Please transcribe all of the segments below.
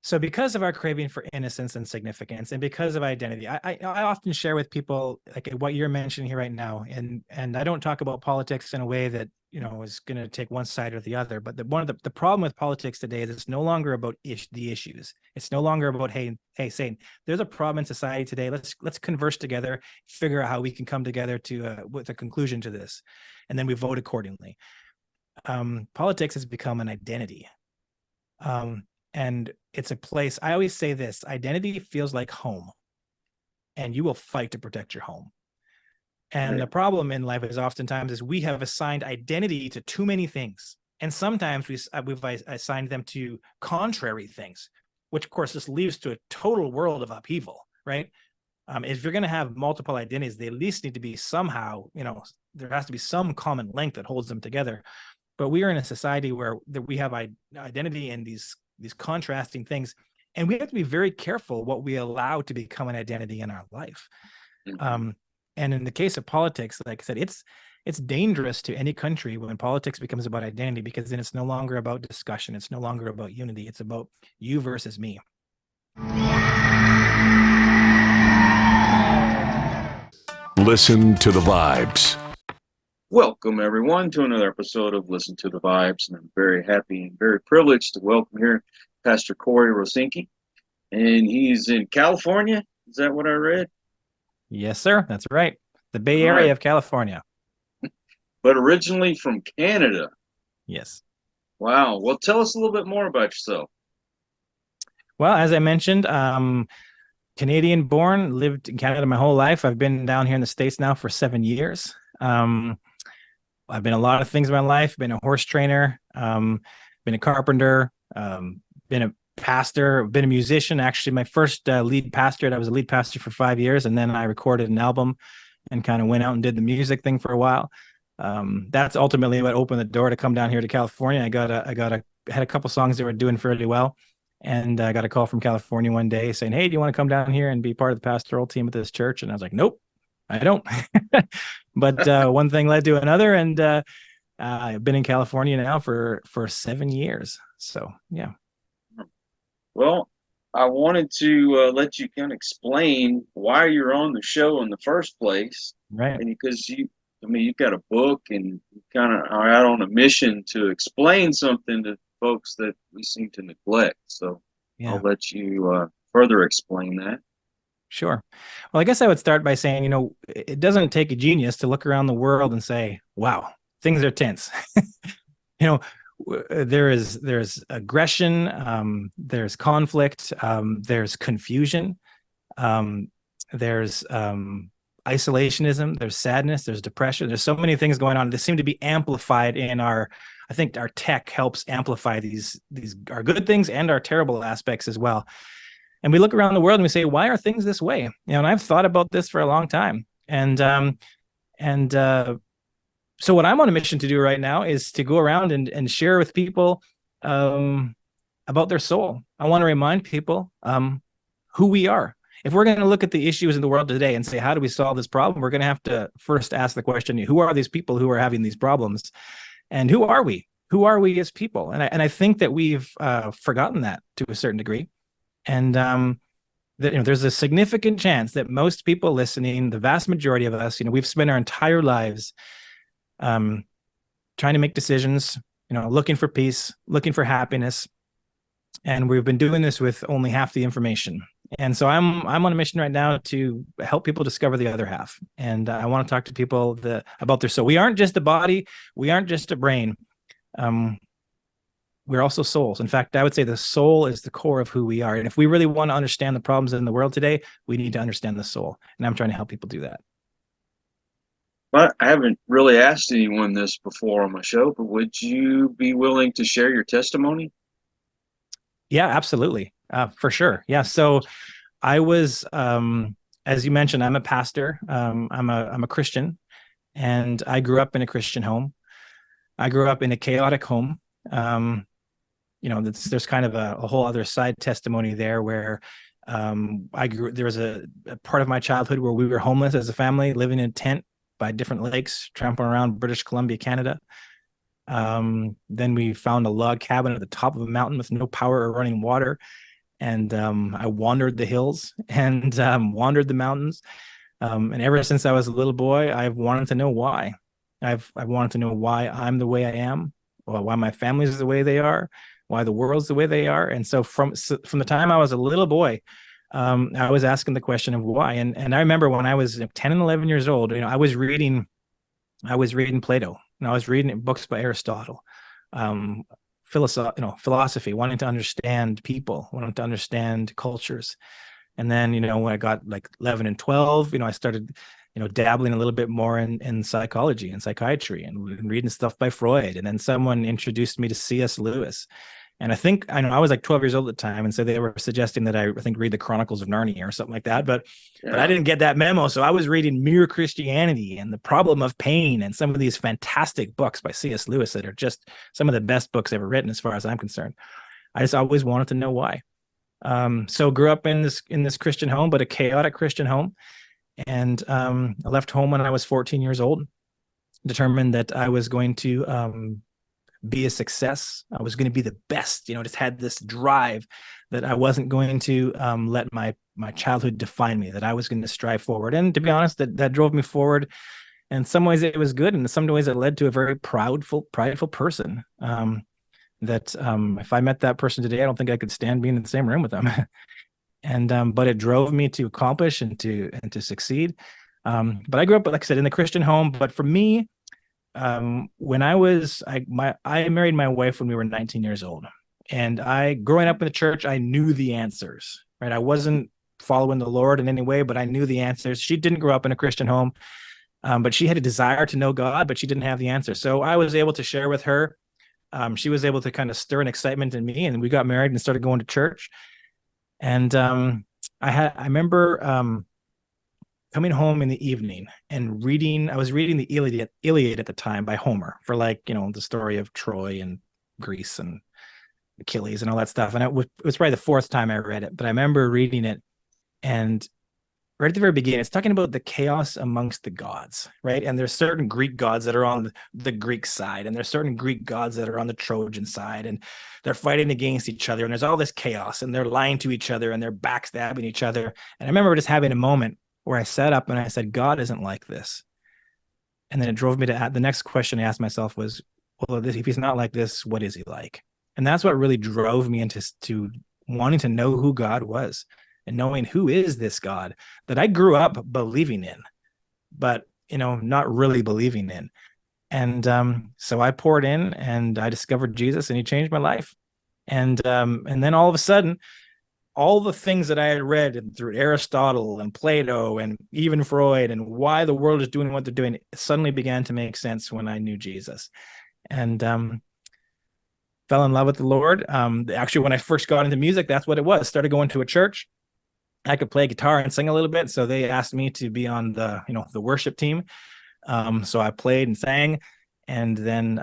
So because of our craving for innocence and significance, and because of identity, I often share with people like what you're mentioning here right now, and I don't talk about politics in a way that is going to take one side or the other. But one of the problem with politics today is it's no longer about the issues. It's no longer about saying there's a problem in society today. Let's converse together, figure out how we can come together to with a conclusion to this, and then we vote accordingly. Politics has become an identity. And it's a place. I always say this: identity feels like home, and you will fight to protect your home. And Right. the problem in life is oftentimes is we have assigned identity to too many things, and sometimes we've assigned them to contrary things, which of course just leads to a total world of upheaval, right? If you're going to have multiple identities, they at least need to be somehow, there has to be some common link that holds them together. But we are in a society where we have identity and these contrasting things, and we have to be very careful what we allow to become an identity in our life. Mhm. And in the case of politics, like I said, it's dangerous to any country when politics becomes about identity, because then it's no longer about discussion. It's no longer about unity. It's about you versus me. Listen to the vibes. Welcome, everyone, to another episode of Listen to the Vibes. And I'm very happy and very privileged to welcome here Pastor Cory Rosenke. And he's in California. Is that what I read? Yes, sir. That's right. The Bay All Area right. of California. But originally from Canada. Yes. Wow. Well, tell us a little bit more about yourself. Well, as I mentioned, Canadian born, lived in Canada my whole life. I've been down here in the States now for 7 years. I've been a lot of things in my life. Been a horse trainer, been a carpenter, been a pastor, been a musician. Actually, my first lead pastorate, I was a lead pastor for 5 years, and then I recorded an album and kind of went out and did the music thing for a while. That's ultimately what opened the door to come down here to California. I had a couple songs that were doing fairly well, and I got a call from California one day saying, "Hey, do you want to come down here and be part of the pastoral team at this church?" And I was like, "Nope, I don't." But one thing led to another, and I've been in California now for 7 years. So yeah. Well, I wanted to let you kind of explain why you're on the show in the first place. Right. And because you've got a book and you kind of are out on a mission to explain something to folks that we seem to neglect. So Yeah. I'll let you further explain that. Sure. Well, I guess I would start by saying, it doesn't take a genius to look around the world and say, wow, things are tense. There's aggression, there's conflict, there's confusion, there's isolationism, there's sadness, there's depression. There's so many things going on that seem to be amplified in I think our tech helps amplify these our good things and our terrible aspects as well. And we look around the world and we say, why are things this way? And I've thought about this for a long time. And so what I'm on a mission to do right now is to go around and share with people about their soul. I want to remind people who we are. If we're going to look at the issues in the world today and say, how do we solve this problem? We're going to have to first ask the question, who are these people who are having these problems? And who are we? Who are we as people? And I think that we've forgotten that to a certain degree. And that there's a significant chance that most people listening, the vast majority of us, we've spent our entire lives trying to make decisions, looking for peace, looking for happiness, and we've been doing this with only half the information. And so I'm on a mission right now to help people discover the other half. And I want to talk to people about their soul. We aren't just a body, we aren't just a brain. We're also souls. In fact, I would say the soul is the core of who we are. And if we really want to understand the problems in the world today, we need to understand the soul. And I'm trying to help people do that. But I haven't really asked anyone this before on my show, but would you be willing to share your testimony? Yeah, absolutely. For sure. Yeah. So I was, as you mentioned, I'm a pastor. I'm a Christian, and I grew up in a Christian home. I grew up in a chaotic home. There's kind of a whole other side testimony there where there was a part of my childhood where we were homeless as a family, living in a tent by different lakes, trampling around British Columbia, Canada. Then we found a log cabin at the top of a mountain with no power or running water. and I wandered the hills and wandered the mountains. And ever since I was a little boy, I've wanted to know why. I wanted to know why I'm the way I am, or why my family's the way they are, why the world's the way they are. And so from the time I was a little boy, I was asking the question of why. And I remember when I was 10 and 11 years old, I was reading Plato, and I was reading books by Aristotle, philosophy, wanting to understand people, wanting to understand cultures. And then, when I got like 11 and 12, I started, dabbling a little bit more in psychology and psychiatry and reading stuff by Freud. And then someone introduced me to C.S. Lewis. And I was like 12 years old at the time. And so they were suggesting that I think read the Chronicles of Narnia or something like that. But I didn't get that memo. So I was reading Mere Christianity and The Problem of Pain and some of these fantastic books by C.S. Lewis that are just some of the best books ever written, as far as I'm concerned. I just always wanted to know why. So grew up in this Christian home, but a chaotic Christian home. And I left home when I was 14 years old, determined that I was going to be a success. I was going to be the best, just had this drive that I wasn't going to let my childhood define me, that I was going to strive forward. And to be honest, that drove me forward. And in some ways it was good. And in some ways it led to a very prideful person. If I met that person today, I don't think I could stand being in the same room with them. And but it drove me to accomplish and to succeed. But I grew up, like I said, in the Christian home. But for me, when I married my wife when we were 19 years old, and growing up in the church, I knew the answers, right? I wasn't following the Lord in any way, but I knew the answers. She didn't grow up in a Christian home, but she had a desire to know God, but she didn't have the answers. So I was able to share with her. She was able to kind of stir an excitement in me, and we got married and started going to church. And I remember coming home in the evening and I was reading the Iliad at the time by Homer, for the story of Troy and Greece and Achilles and all that stuff. And it was probably the fourth time I read it, but I remember reading it, and right at the very beginning, it's talking about the chaos amongst the gods, right? And there's certain Greek gods that are on the Greek side, and there's certain Greek gods that are on the Trojan side, and they're fighting against each other, and there's all this chaos, and they're lying to each other, and they're backstabbing each other. And I remember just having a moment where I sat up and I said, God isn't like this. And then it drove me to the next question I asked myself was, well, if he's not like this, what is he like? And that's what really drove me into wanting to know who God was, and knowing who is this God that I grew up believing in, but, not really believing in. And so I poured in, and I discovered Jesus, and he changed my life. And then all of a sudden, all the things that I had read through Aristotle and Plato and even Freud, and why the world is doing what they're doing, suddenly began to make sense when I knew Jesus. And fell in love with the Lord. Actually, when I first got into music, that's what it was. Started going to a church. I could play guitar and sing a little bit, so they asked me to be on the worship team. So I played and sang, and then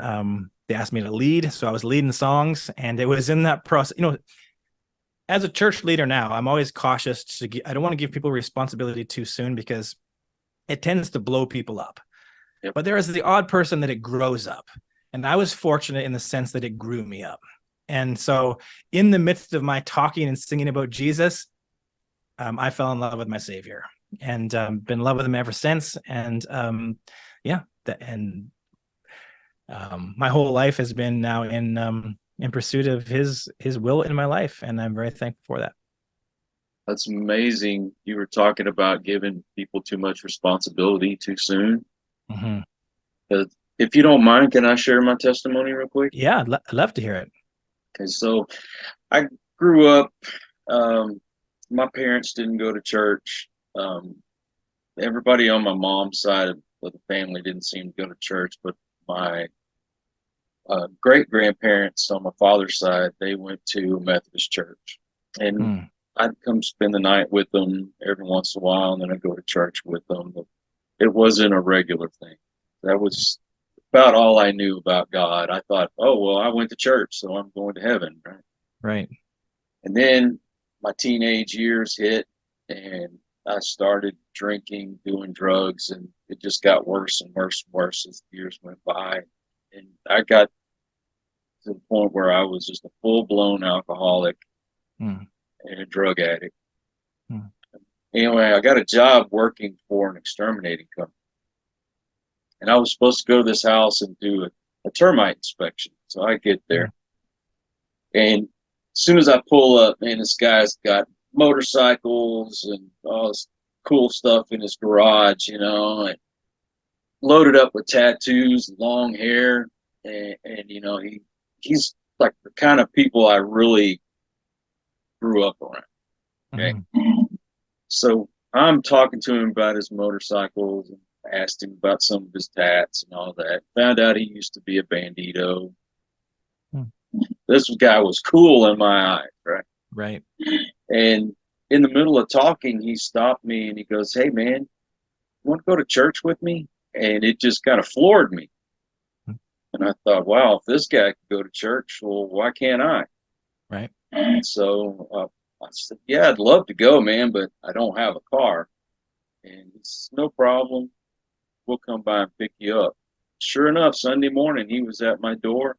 they asked me to lead, so I was leading songs. And it was in that process, as a church leader now, I'm always cautious I don't want to give people responsibility too soon, because it tends to blow people up. Yep. But there is the odd person that it grows up, and I was fortunate in the sense that it grew me up. And so in the midst of my talking and singing about Jesus, I fell in love with my Savior, and been in love with him ever since. And my whole life has been now in pursuit of his will in my life, and I'm very thankful for that. That's amazing. You were talking about giving people too much responsibility too soon. Mm-hmm. If you don't mind, can I share my testimony real quick? Yeah, I'd love to hear it. Okay, so I grew up. My parents didn't go to church. Everybody on my mom's side of the family didn't seem to go to church, but my great-grandparents on my father's side, they went to a Methodist church. And I'd come spend the night with them every once in a while, and then I'd go to church with them. But it wasn't a regular thing. That was about all I knew about God. I thought, oh, well, I went to church, so I'm going to heaven, right? Right. And then my teenage years hit, and I started drinking, doing drugs, and it just got worse and worse and worse as the years went by. And I got to the point where I was just a full-blown alcoholic. and a drug addict. Hmm. Anyway, I got a job working for an exterminating company. And I was supposed to go to this house and do a termite inspection. So I get there. And as soon as I pull up, man, this guy's got motorcycles and all this cool stuff in his garage, you know, and loaded up with tattoos, long hair. And you know, he's like the kind of people I really grew up around. Okay. So I'm talking to him about his motorcycles and asked him about some of his tats and all that. Found out he used to be a bandito. This guy was cool in my eyes, right? Right. And in the middle of talking, he stopped me and he goes, "Hey, man, you want to go to church with me?" And it just kind of floored me. And I thought, wow, if this guy could go to church, well, why can't I? Right. And so I said, "Yeah, I'd love to go, man, but I don't have a car." And he says, "No problem. We'll come by and pick you up." Sure enough, Sunday morning, he was at my door.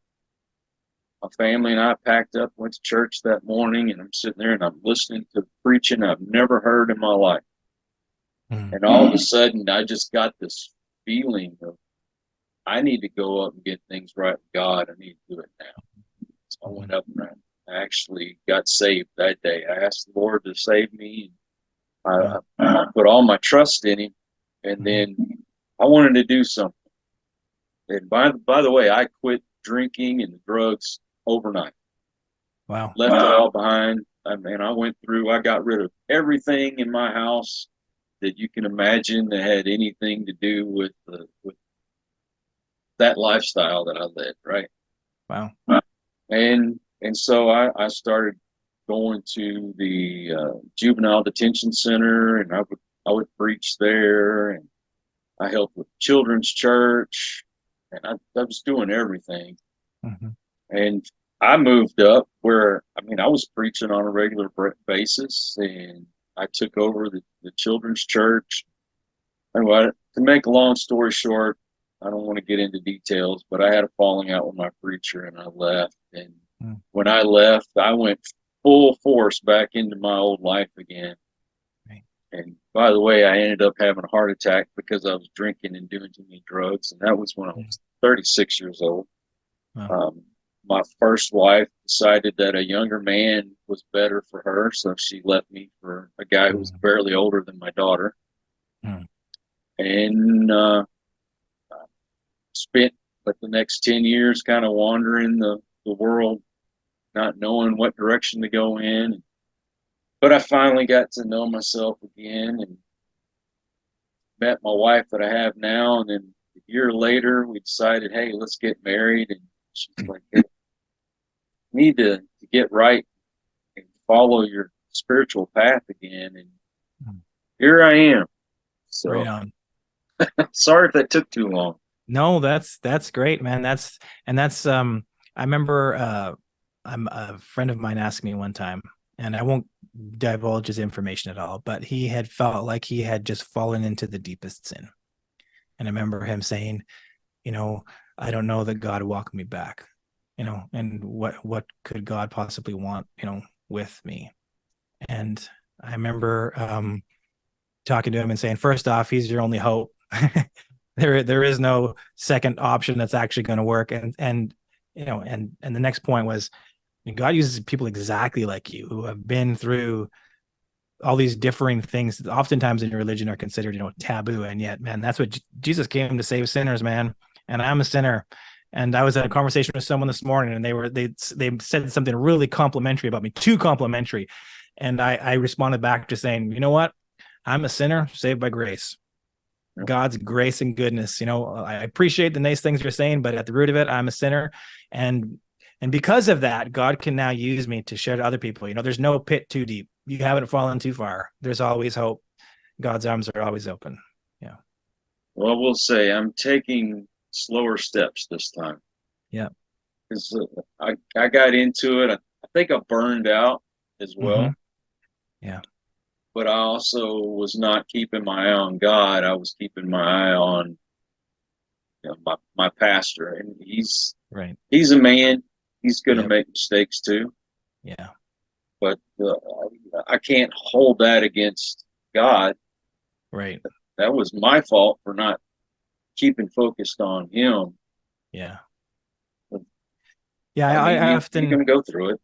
My family and I packed up, went to church that morning, and I'm sitting there and I'm listening to preaching I've never heard in my life. And all of a sudden, I just got this feeling of, I need to go up and get things right with God. I need to do it now. So I went up and I actually got saved that day. I asked the Lord to save me. I put all my trust in Him, and then I wanted to do something. And by the way, I quit drinking and drugs overnight. Wow. Left it all behind. I got rid of everything in my house that you can imagine that had anything to do with that lifestyle that I led, right? Wow. And so I started going to the juvenile detention center, and I would preach there, and I helped with children's church, and I was doing everything. And I moved up where, I was preaching on a regular basis, and I took over the children's church. Anyway, to make a long story short, I don't want to get into details, but I had a falling out with my preacher and I left. And when I left, I went full force back into my old life again. Right. And by the way, I ended up having a heart attack because I was drinking and doing too many drugs. And that was when I was 36 years old. Wow. My first wife decided that a younger man was better for her, so she left me for a guy who was barely older than my daughter. And spent the next 10 years kind of wandering the world, not knowing what direction to go in. But I finally got to know myself again and met my wife that I have now. And then a year later, we decided, hey, let's get married. And she's like, hey, you need to get right and follow your spiritual path again. And here I am. So Right on. sorry if that took too long. No, that's great, man. I remember I'm a friend of mine asked me one time, and I won't divulge his information at all, but he had felt like he had just fallen into the deepest sin. And I remember him saying, I don't know that God walked me back, and what could God possibly want, with me? And I remember talking to him and saying, first off, he's your only hope. There is no second option that's actually going to work. And the next point was, God uses people exactly like you who have been through all these differing things that oftentimes in your religion are considered, taboo. And yet, man, that's what Jesus came to save sinners, man. And I'm a sinner. And I was in a conversation with someone this morning, and they said something really complimentary about me, too complimentary. And I responded back to saying, you know what? I'm a sinner saved by grace. God's grace and goodness. I appreciate the nice things you're saying, but at the root of it, I'm a sinner. And because of that, God can now use me to share to other people. There's no pit too deep. You haven't fallen too far. There's always hope. God's arms are always open. Yeah. Well, we'll say I'm taking slower steps this time. Yeah. Because I got into it. I think I burned out as well. Yeah. But I also was not keeping my eye on God. I was keeping my eye on my pastor, and he's right. He's a man. He's going to make mistakes too. Yeah. but I can't hold that against God. Right. That was my fault for not keeping focused on Him. Yeah. But, Yeah. I mean, I you're often, going to go through it.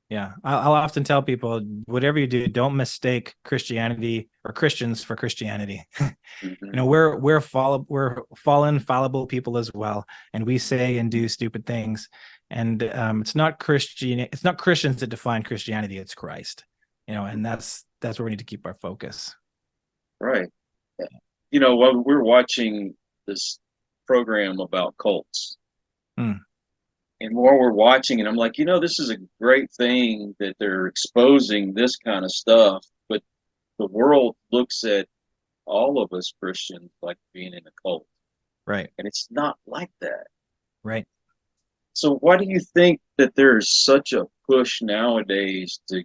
yeah, I'll often tell people, whatever you do, don't mistake Christianity or Christians for Christianity. Mm-hmm. We're fallen, fallible people as well, and we say and do stupid things. And it's not Christians that define Christianity; it's Christ. And that's where we need to keep our focus. Right. While we're watching this program about cults, Mm, and while we're watching it, I'm like, this is a great thing that they're exposing this kind of stuff, but the world looks at all of us Christians like being in a cult, right, and it's not like that. right. So why do you think that there's such a push nowadays to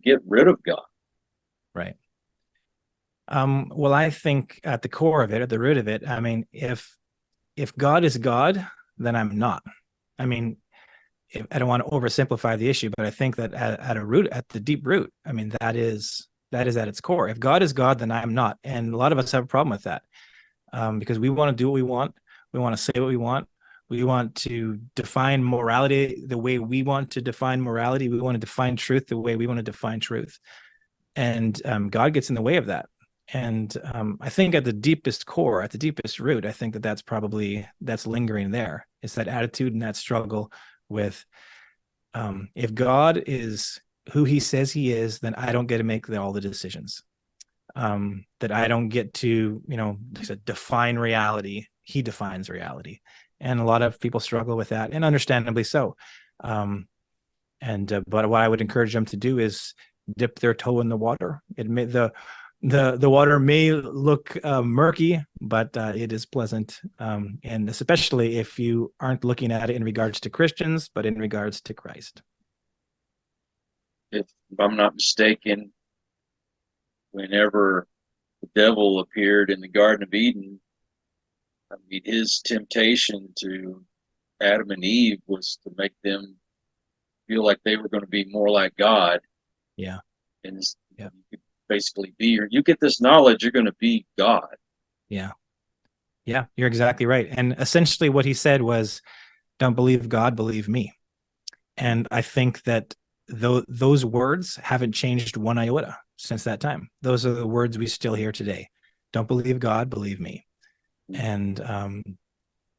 get rid of God? Right. Well, I think at the core of it, at the root of it, I mean, if God is God, then I'm not. I mean, I don't want to oversimplify the issue, but I think that at the deep root, I mean, that is at its core. If God is God, then I'm not, and a lot of us have a problem with that, because we want to do what we want, we want to say what we want, we want to define morality the way we want to define morality, we want to define truth the way we want to define truth, and God gets in the way of that. And I think at the deepest core, at the deepest root, I think that's lingering there. It's that attitude and that struggle with, if God is who He says He is, then I don't get to make all the decisions. That I don't get to, define reality. He defines reality, and a lot of people struggle with that, and understandably so. But what I would encourage them to do is dip their toe in the water. The water may look murky, but it is pleasant, and especially if you aren't looking at it in regards to Christians, but in regards to Christ. If I'm not mistaken, whenever the devil appeared in the Garden of Eden, I mean, his temptation to Adam and Eve was to make them feel like they were going to be more like God. Yeah. And yeah. you could basically you get this knowledge, you're going to be God. Yeah. Yeah, you're exactly right. And essentially what he said was, don't believe God, believe me. And I think that those words haven't changed one iota since that time. Those are the words we still hear today. Don't believe God, believe me. And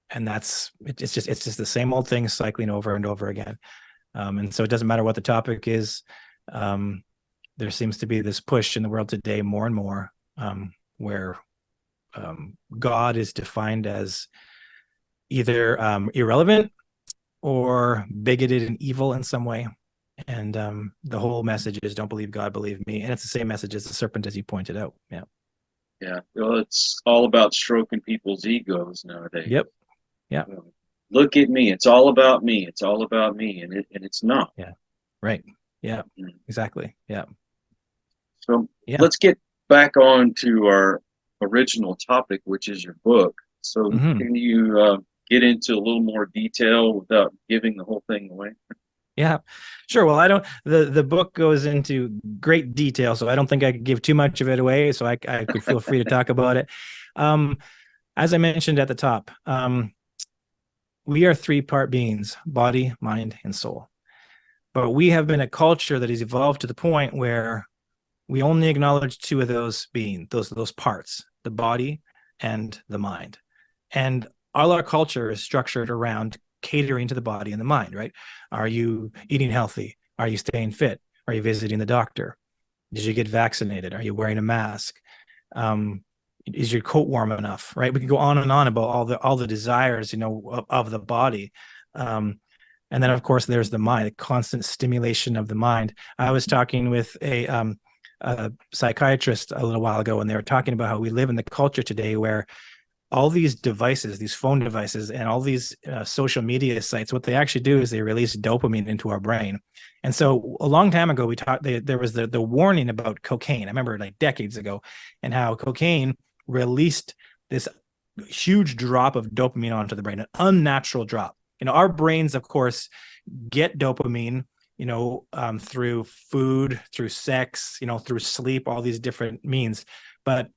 that's it's just the same old thing cycling over and over again. And so it doesn't matter what the topic is. There seems to be this push in the world today more and more, where God is defined as either irrelevant or bigoted and evil in some way. And the whole message is, don't believe God, believe me. And it's the same message as the serpent, as you pointed out. Yeah. Yeah. Well, it's all about stroking people's egos nowadays. Yep. Yeah. Look at me. It's all about me. It's all about me. And it's not. Yeah. Right. Yeah. Exactly. Yeah. So let's get back on to our original topic, which is your book. So can you get into a little more detail without giving the whole thing away? Yeah, sure. Well, the book goes into great detail, so I don't think I could give too much of it away. So I could feel free to talk about it. As I mentioned at the top, we are three-part beings: body, mind, and soul. But we have been a culture that has evolved to the point where we only acknowledge two of those beings, those parts, the body and the mind. And all our culture is structured around catering to the body and the mind, right? Are you eating healthy? Are you staying fit? Are you visiting the doctor? Did you get vaccinated? Are you wearing a mask? Is your coat warm enough? Right? We can go on and on about all the desires, of the body. And then, of course, there's the mind, the constant stimulation of the mind. I was talking with a psychiatrist a little while ago, and they were talking about how we live in the culture today where all these devices, these phone devices, and all these social media sites, what they actually do is they release dopamine into our brain. And so a long time ago, there was the warning about cocaine. I remember like decades ago, and how cocaine released this huge drop of dopamine onto the brain, an unnatural drop. Our brains, of course, get dopamine through food, through sex, through sleep, all these different means. But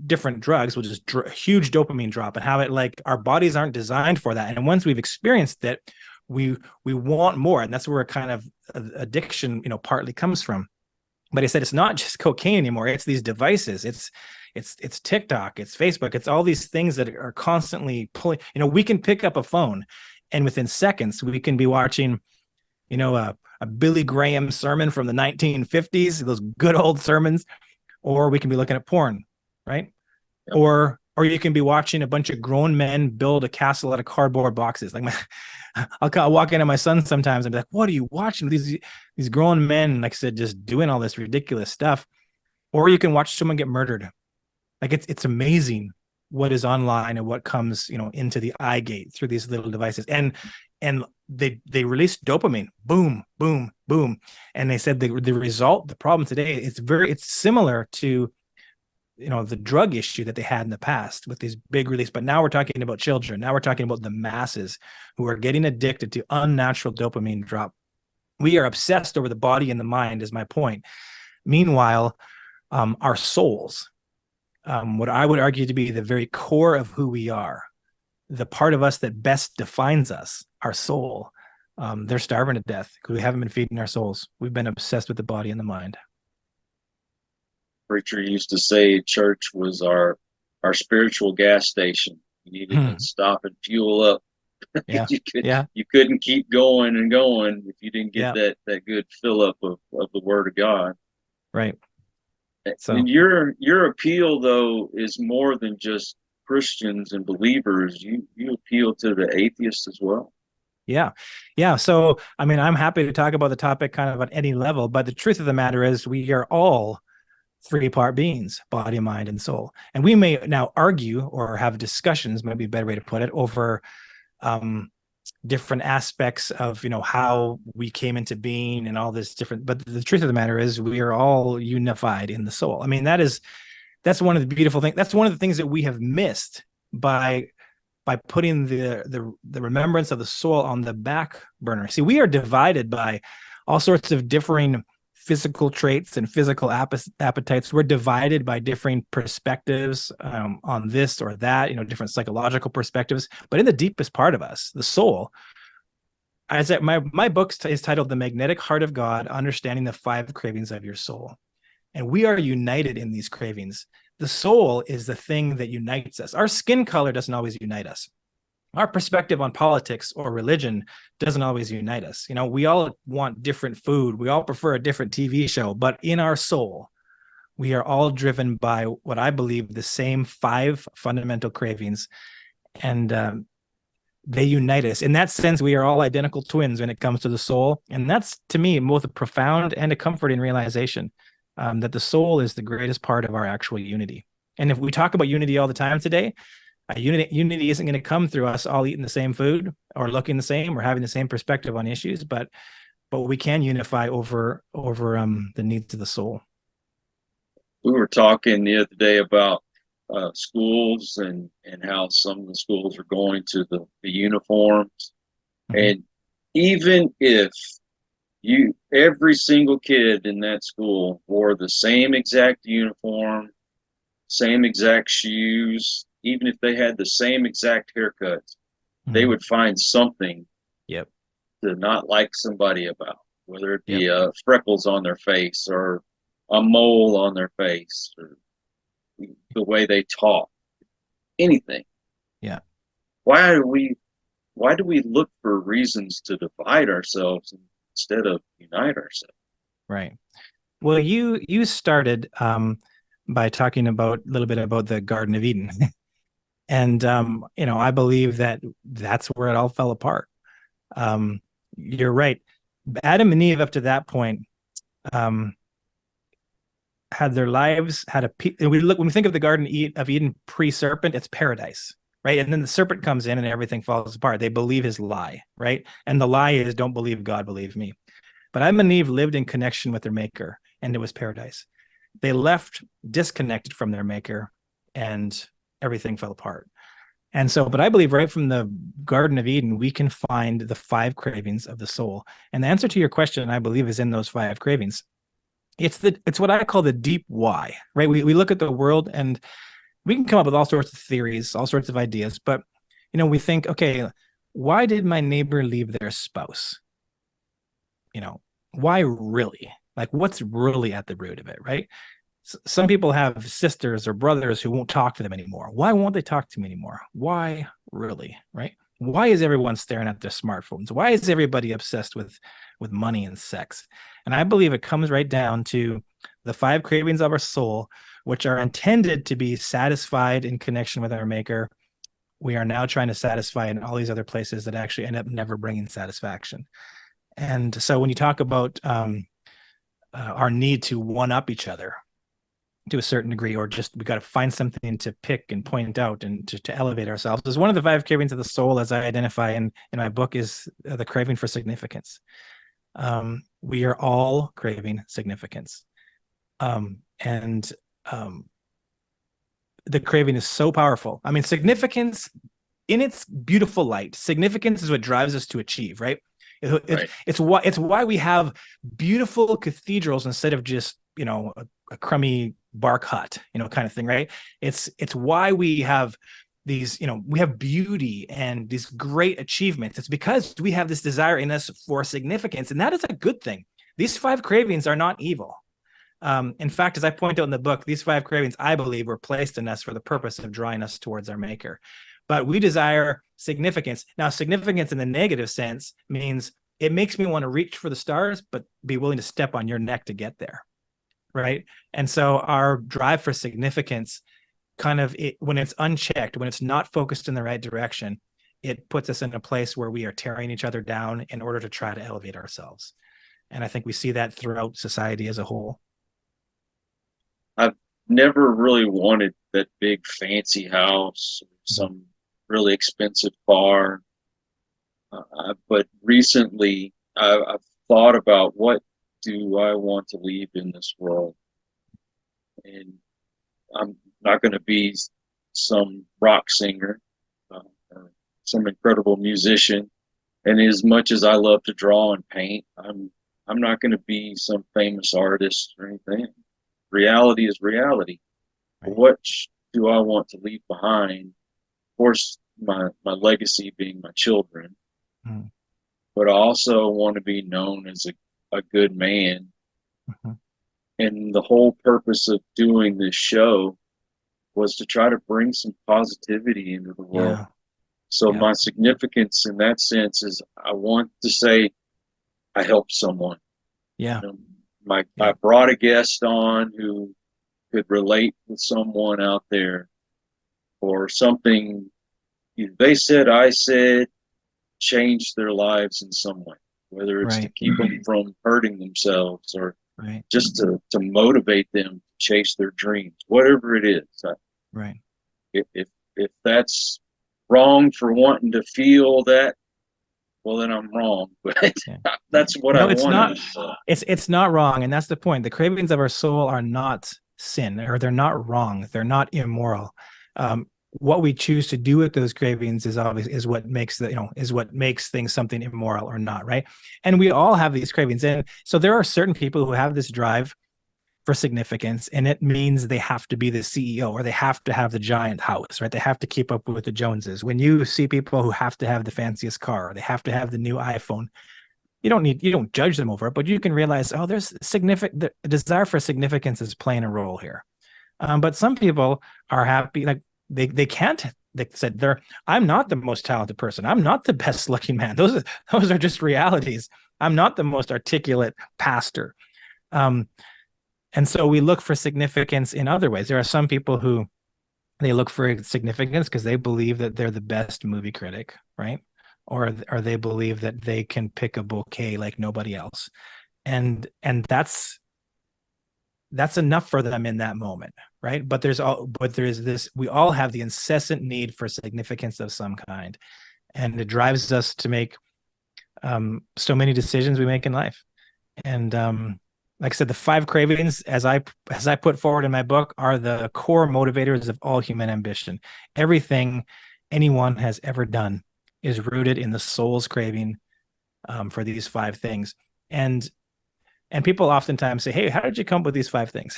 different drugs will just huge dopamine drop, and how it, like, our bodies aren't designed for that. And once we've experienced it, we want more, and that's where a kind of addiction, partly comes from. But he said it's not just cocaine anymore. It's these devices. It's TikTok, it's Facebook, it's all these things that are constantly pulling. We can pick up a phone, and within seconds we can be watching, a Billy Graham sermon from the 1950s, those good old sermons, or we can be looking at porn, right? Yep. Or you can be watching a bunch of grown men build a castle out of cardboard boxes. Like I'll walk into my son sometimes and be like, "What are you watching? These grown men," like I said, just doing all this ridiculous stuff. Or you can watch someone get murdered. Like it's amazing what is online and what comes, into the eye gate through these little devices. And they release dopamine, boom, boom, boom. And they said the result, the problem today, it's similar to, the drug issue that they had in the past with these big release. But now we're talking about children. Now we're talking about the masses who are getting addicted to unnatural dopamine drop. We are obsessed over the body and the mind, is my point. Meanwhile, our souls, what I would argue to be the very core of who we are, the part of us that best defines us, our soul, they're starving to death because we haven't been feeding our souls. We've been obsessed with the body and the mind. Preacher used to say church was our spiritual gas station. You needed to stop and fuel up. Yeah. You couldn't keep going and going if you didn't get that good fill up of the Word of God. Right. So, and your appeal, though, is more than just Christians and believers. You appeal to the atheists as well. Yeah. So, I'm happy to talk about the topic kind of at any level, but the truth of the matter is we are all three-part beings: body, mind, and soul. And we may now argue or have discussions, maybe a better way to put it, over different aspects of, how we came into being and all this different, but the truth of the matter is we are all unified in the soul. That's one of the beautiful things. That's one of the things that we have missed by putting the remembrance of the soul on the back burner. See, we are divided by all sorts of differing physical traits and physical appetites. We're divided by differing perspectives on this or that, different psychological perspectives. But in the deepest part of us, the soul, as my book is titled "The Magnetic Heart of God: Understanding the 5 Cravings of Your Soul." And we are united in these cravings. The soul is the thing that unites us. Our skin color doesn't always unite us. Our perspective on politics or religion doesn't always unite us. We all want different food. We all prefer a different TV show. But in our soul, we are all driven by what I believe the same 5 fundamental cravings. And they unite us. In that sense, we are all identical twins when it comes to the soul. And that's, to me, both a profound and a comforting realization that the soul is the greatest part of our actual unity. And if we talk about unity all the time today, unity isn't going to come through us all eating the same food or looking the same or having the same perspective on issues, but we can unify over the needs of the soul. We were talking the other day about schools and how some of the schools are going to the uniforms. Mm-hmm. And even if every single kid in that school wore the same exact uniform, same exact shoes, even if they had the same exact haircuts, mm-hmm. they would find something to not like somebody about, whether it be freckles on their face or a mole on their face or the way they talk, anything. Yeah. Why do we look for reasons to divide ourselves instead of unite ourselves? Right. Well, you started by talking a little bit about the Garden of Eden. And, I believe that's where it all fell apart. You're right. Adam and Eve up to that point had their lives, when we think of the Garden of Eden pre-serpent, it's paradise, right? And then the serpent comes in and everything falls apart. They believe his lie, right? And the lie is, don't believe God, believe me. But Adam and Eve lived in connection with their maker, and it was paradise. They left disconnected from their maker, and everything fell apart. And so, but I believe right from the Garden of Eden, we can find the 5 cravings of the soul. And the answer to your question, I believe, is in those 5 cravings. It's what I call the deep why, right? We look at the world and we can come up with all sorts of theories, all sorts of ideas, but we think, okay, why did my neighbor leave their spouse? Why really? Like, what's really at the root of it, right? Some people have sisters or brothers who won't talk to them anymore. Why won't they talk to me anymore? Why really, right? Why is everyone staring at their smartphones? Why is everybody obsessed with money and sex? And I believe it comes right down to the 5 cravings of our soul, which are intended to be satisfied in connection with our maker. We are now trying to satisfy in all these other places that actually end up never bringing satisfaction. And so when you talk about our need to one up each other to a certain degree, or just we got to find something to pick and point out and to elevate ourselves, is one of the 5 cravings of the soul, as I identify in my book, is the craving for significance. We are all craving significance. And the craving is so powerful. I mean, significance in its beautiful light, significance is what drives us to achieve, right? It's why we have beautiful cathedrals instead of just, a crummy bark hut, kind of thing, right? It's why we have these, we have beauty and these great achievements. It's because we have this desire in us for significance, and that is a good thing. These 5 cravings are not evil. In fact, as I point out in the book, these 5 cravings, I believe, were placed in us for the purpose of drawing us towards our maker. But we desire significance. Now, significance in the negative sense means it makes me want to reach for the stars, but be willing to step on your neck to get there, right? And so our drive for significance, when it's unchecked, when it's not focused in the right direction, it puts us in a place where we are tearing each other down in order to try to elevate ourselves. And I think we see that throughout society as a whole. I've never really wanted that big fancy house, some really expensive car. But recently I've thought about, what do I want to leave in this world? And I'm not going to be some rock singer or some incredible musician. And as much as I love to draw and paint, I'm not going to be some famous artist or anything. Reality is reality. Right. What do I want to leave behind? Of course, my legacy being my children, but I also want to be known as a good man. And the whole purpose of doing this show was to try to bring some positivity into the world. So my significance in that sense is, I want to say I helped someone. I brought a guest on who could relate with someone out there, or something they said, I said, changed their lives in some way, whether it's to keep them from hurting themselves, or just to motivate them to chase their dreams, whatever it is. If that's wrong for wanting to feel that, well, then I'm wrong. But that's what I want. It's not wrong, and that's the point. The cravings of our soul are not sin, or they're not wrong. They're not immoral. What we choose to do with those cravings is what makes things something immoral or not, right? And we all have these cravings, and so there are certain people who have this drive for significance, and it means they have to be the CEO, or they have to have the giant house, right? They have to keep up with the Joneses. When you see people who have to have the fanciest car, or they have to have the new iPhone, you don't judge them over it, but you can realize, there's the desire for significance is playing a role here. But some people are happy, like they can't. They said, I'm not the most talented person. I'm not the best looking man. Those are just realities. I'm not the most articulate pastor. And so we look for significance in other ways. There are some people who they look for significance because they believe that they're the best movie critic, right? Or they believe that they can pick a bouquet like nobody else. And that's enough for them in that moment, right? But there's this, we all have the incessant need for significance of some kind. And it drives us to make so many decisions we make in life. And like I said, the 5 cravings, as I put forward in my book, are the core motivators of all human ambition. Everything anyone has ever done is rooted in the soul's craving for these 5 things. And people oftentimes say, hey, how did you come up with these 5 things?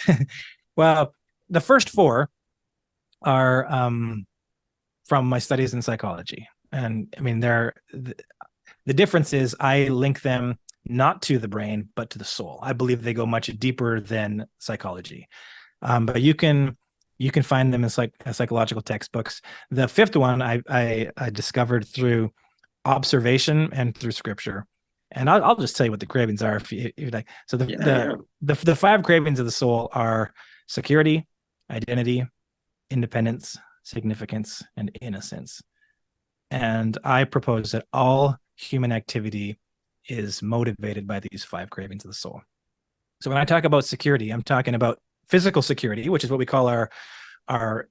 Well, the first 4 are from my studies in psychology. And I mean, the difference is I link them not to the brain, but to the soul. I believe they go much deeper than psychology. But you can find them in psychological textbooks. The 5th one I discovered through observation and through scripture. And I'll just tell you what the cravings are if you like. So the 5 cravings of the soul are security, identity, independence, significance, and innocence. And I propose that all human activity is motivated by these 5 cravings of the soul. So when I talk about security, I'm talking about physical security, which is what we call our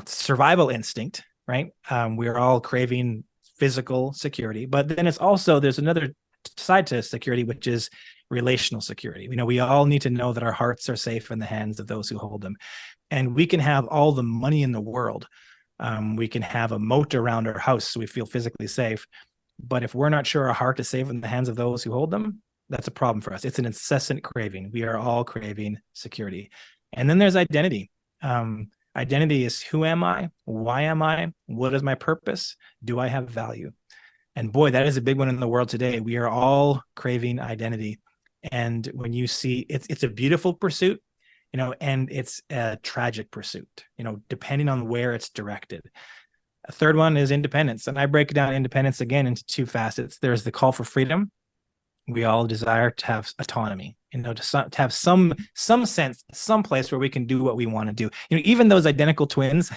survival instinct, right? We're all craving physical security, but then there's another side to security, which is relational security. We all need to know that our hearts are safe in the hands of those who hold them. And we can have all the money in the world. We can have a moat around our house so we feel physically safe. But if we're not sure our heart is safe in the hands of those who hold them, that's a problem for us. It's an incessant craving. We are all craving security. And then there's identity. Identity is, who am I? Why am I? What is my purpose? Do I have value? And boy, that is a big one in the world today. We are all craving identity. And when you see it's a beautiful pursuit, and it's a tragic pursuit, depending on where it's directed. A third one is independence. And I break down independence again into 2 facets. There's the call for freedom. We all desire to have autonomy, to have some sense, some place where we can do what we want to do. Even those identical twins,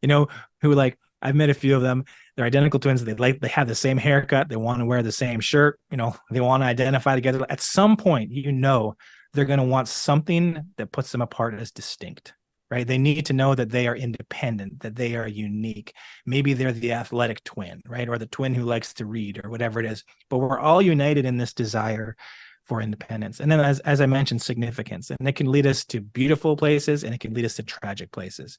who I've met a few of them. They're identical twins. They have the same haircut. They want to wear the same shirt. They want to identify together. At some point, they're going to want something that puts them apart as distinct, right? They need to know that they are independent, that they are unique. Maybe they're the athletic twin, right? Or the twin who likes to read, or whatever it is. But we're all united in this desire for independence. And then, as I mentioned, significance. And it can lead us to beautiful places, and it can lead us to tragic places.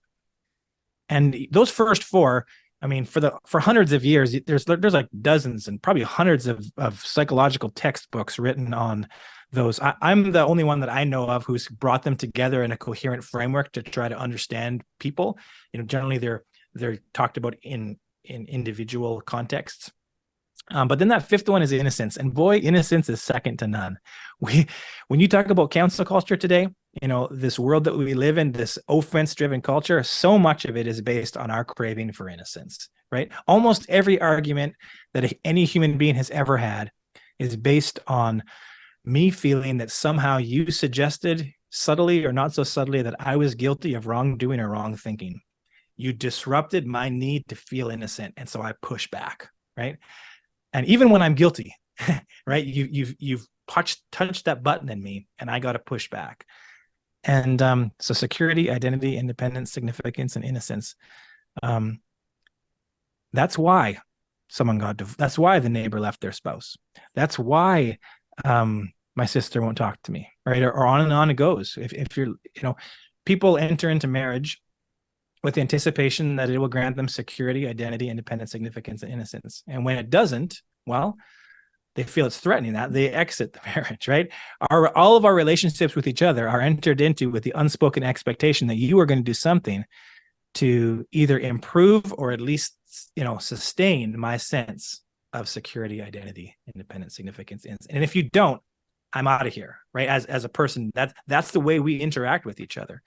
And those first 4, I mean, for hundreds of years, there's like dozens and probably hundreds of psychological textbooks written on those. I'm the only one that I know of who's brought them together in a coherent framework to try to understand people. Generally they're talked about in individual contexts. But then that 5th one is innocence. And boy, innocence is second to none. When you talk about cancel culture today, this world that we live in, this offense-driven culture, so much of it is based on our craving for innocence, right? Almost every argument that any human being has ever had is based on me feeling that somehow you suggested, subtly or not so subtly, that I was guilty of wrongdoing or wrong thinking. You disrupted my need to feel innocent, and so I push back, right? And even when I'm guilty, right, you've touched that button in me, and I got to push back. And so security, identity, independence, significance, and innocence. That's why someone that's why the neighbor left their spouse. That's why my sister won't talk to me, right? Or on and on it goes. If you're, people enter into marriage with the anticipation that it will grant them security, identity, independence, significance, and innocence. And when it doesn't, well, they feel it's threatening that, they exit the marriage, right? All of our relationships with each other are entered into with the unspoken expectation that you are going to do something to either improve or at least, sustain my sense of security, identity, independence, significance. And if you don't, I'm out of here, right? As a person, that's the way we interact with each other.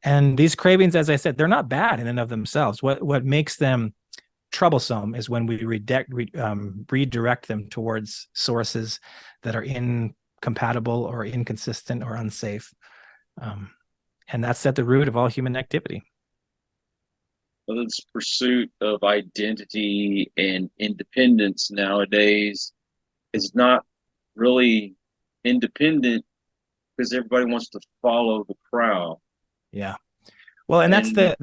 And these cravings, as I said, they're not bad in and of themselves. What makes them troublesome is when we redirect them towards sources that are incompatible or inconsistent or unsafe. And that's at the root of all human activity. Well, this pursuit of identity and independence nowadays is not really independent because everybody wants to follow the crowd. Yeah. Well, and that's the...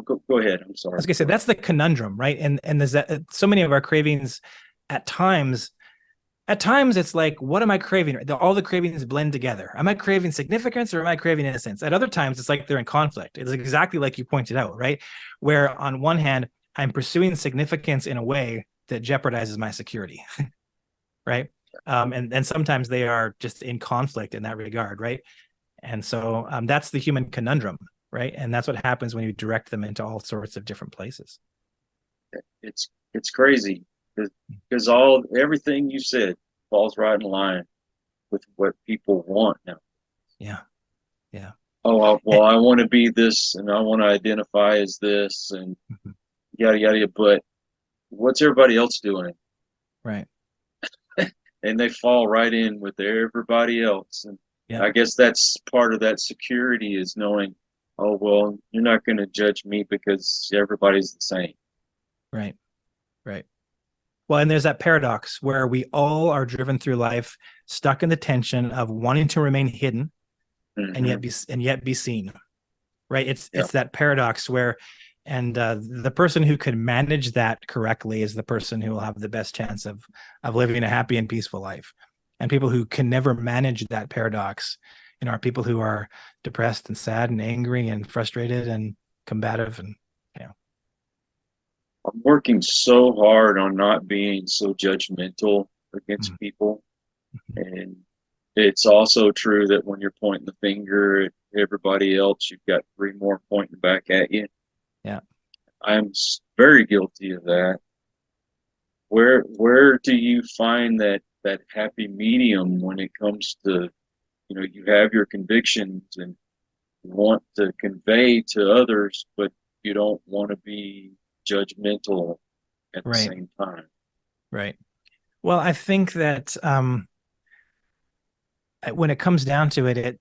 Go ahead. I'm sorry. I was going to say, that's the conundrum, right? And there's so many of our cravings at times At times it's like, what am I craving? All the cravings blend together. Am I craving significance or am I craving innocence? At other times it's like they're in conflict. It's exactly like you pointed out, right? Where on one hand, I'm pursuing significance in a way that jeopardizes my security, right? And sometimes they are just in conflict in that regard, right? And so that's the human conundrum, right? And that's what happens when you direct them into all sorts of different places. It's crazy because everything you said falls right in line with what people want now. Yeah. Yeah. Oh, well, I want to be this and I want to identify as this and yada, yada, yada. But what's everybody else doing? Right. And they fall right in with everybody else. And Yeah. I guess that's part of that security is knowing, oh, well, you're not going to judge me because everybody's the same. Right. Right. Well, and there's that paradox where we all are driven through life, stuck in the tension of wanting to remain hidden and yet be seen. Right. It's that paradox where, and the person who can manage that correctly is the person who will have the best chance of living a happy and peaceful life. And people who can never manage that paradox, are people who are depressed and sad and angry and frustrated and combative. And I'm working so hard on not being so judgmental against people. And it's also true that when you're pointing the finger at everybody else, you've got three more pointing back at you. Yeah. I'm very guilty of that. Where do you find that happy medium when it comes to, you have your convictions and you want to convey to others, but you don't want to be judgmental at the same time? Right. Well, I think that when it comes down to it,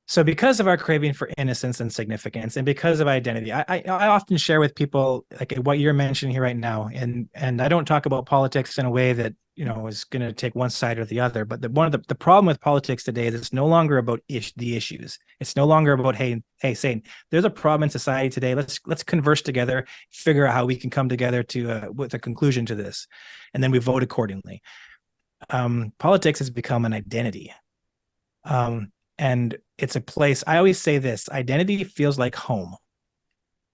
so because of our craving for innocence and significance, and because of identity, I often share with people like what you're mentioning here right now, and I don't talk about politics in a way that is going to take one side or the other. But one of the problem with politics today is it's no longer about the issues. It's no longer about saying there's a problem in society today. Let's converse together, figure out how we can come together to with a conclusion to this, and then we vote accordingly. Politics has become an identity. And it's a place. I always say this: identity feels like home,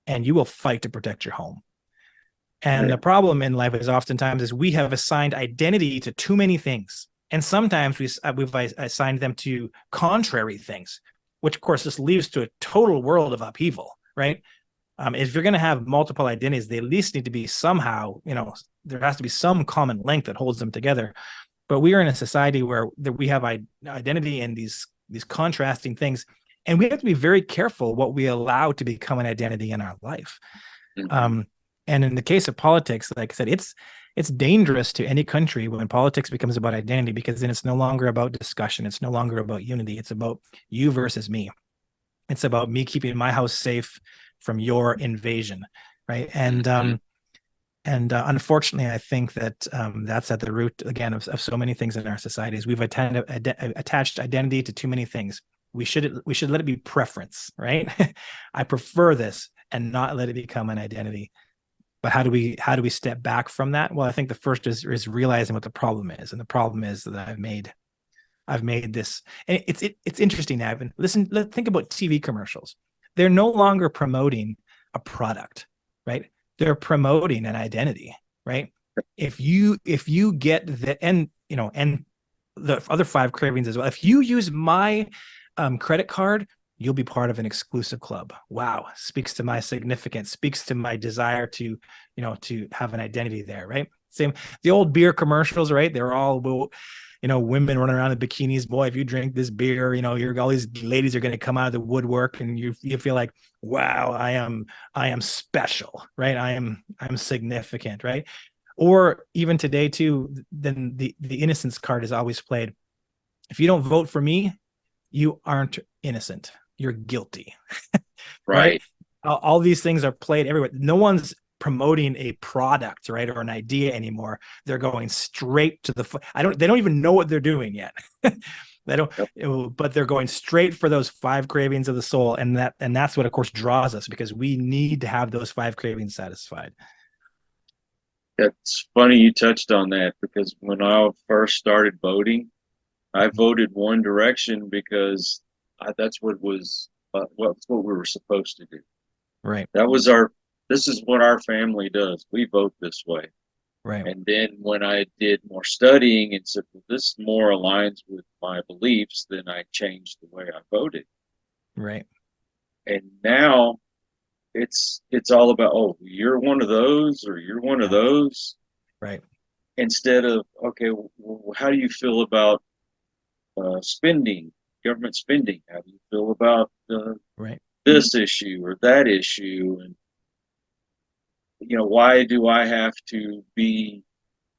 and you will fight to protect your home. And the problem in life is oftentimes we have assigned identity to too many things, and sometimes we've assigned them to contrary things, which of course just leads to a total world of upheaval. Right? If you're going to have multiple identities, they at least need to be somehow, there has to be some common link that holds them together. But we are in a society where we have identity in these contrasting things, and we have to be very careful what we allow to become an identity in our life. And in the case of politics, like I said, it's dangerous to any country when politics becomes about identity, because then it's no longer about discussion. It's no longer about unity. It's about you versus me. It's about me keeping my house safe from your invasion, right? And unfortunately, I think that that's at the root, again, of so many things in our societies. We've attached identity to too many things. We should let it be preference, right? I prefer this, and not let it become an identity. But how do we step back from that? Well, I think the first is realizing what the problem is, and the problem is that I've made this. And it's interesting, Evan. Think about TV commercials. They're no longer promoting a product, right? They're promoting an identity, right? If you get and the other 5 cravings as well. If you use my credit card, you'll be part of an exclusive club. Wow, speaks to my significance, speaks to my desire to have an identity there, right? Same, the old beer commercials, right? They're all women running around in bikinis. Boy, if you drink this beer, all these ladies are going to come out of the woodwork, and you feel like, wow, I am special, right? I'm significant, right? Or even today too, then the innocence card is always played. If you don't vote for me, you aren't innocent. You're guilty, right? All these things are played everywhere. No one's promoting a product, right, or an idea anymore. They're going straight to they don't even know what they're doing yet. They don't, but they're going straight for those 5 cravings of the soul, and that's what, of course, draws us, because we need to have those 5 cravings satisfied. That's funny you touched on that, because when I first started voting, I voted one direction because that's what was what's what we were supposed to do. Right. That was this is what our family does. We vote this way. Right. And then when I did more studying and said, well, this more aligns with my beliefs, then I changed the way I voted. Right. And now it's all about, oh, you're one of those or you're one of those. Right. Instead of, okay, well, how do you feel about spending, government spending? How do you feel about Right. this issue or that issue? And, why do I have to be,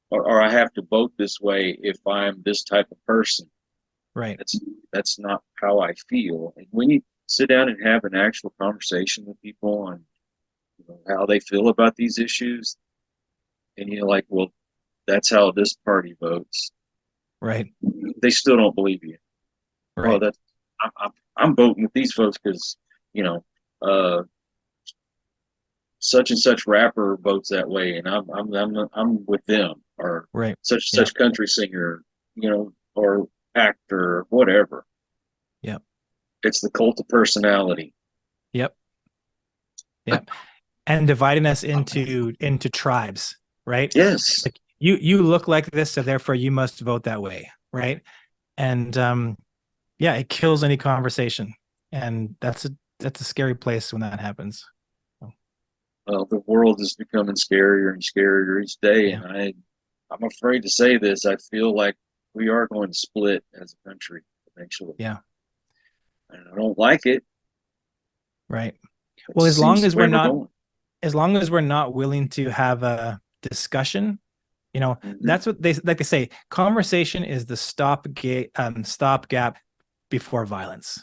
or I have to vote this way if I'm this type of person? Right. That's not how I feel. And when you sit down and have an actual conversation with people on how they feel about these issues, and you're like, well, that's how this party votes. Right. They still don't believe you. Right. Oh, that's I'm voting with these folks because uh, such and such rapper votes that way, and I'm with them, or Right. such country singer, or actor, or whatever. Yep. It's the cult of personality. Yep. Yep. And dividing us into tribes, right? Yes. Like you look like this, so therefore you must vote that way, right? And it kills any conversation, and that's a scary place when that happens. Well, the world is becoming scarier and scarier each day, Yeah. and I'm afraid to say this. I feel like we are going to split as a country eventually. Yeah. And I don't like it. Right. It Well, as long seems as the way we're not going. as long as we're not willing to have a discussion, Mhm. that's what they say. Conversation is the stopgap before violence,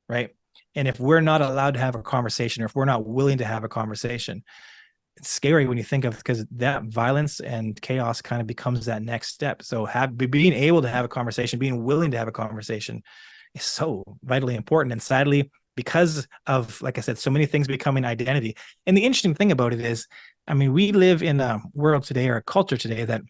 right? And if we're not allowed to have a conversation, or if we're not willing to have a conversation, it's scary when you think of, because that violence and chaos kind of becomes that next step. So being able to have a conversation, being willing to have a conversation, is so vitally important. And sadly, because of, like I said, so many things becoming identity. And the interesting thing about it is, I mean, we live in a world today, or a culture today, that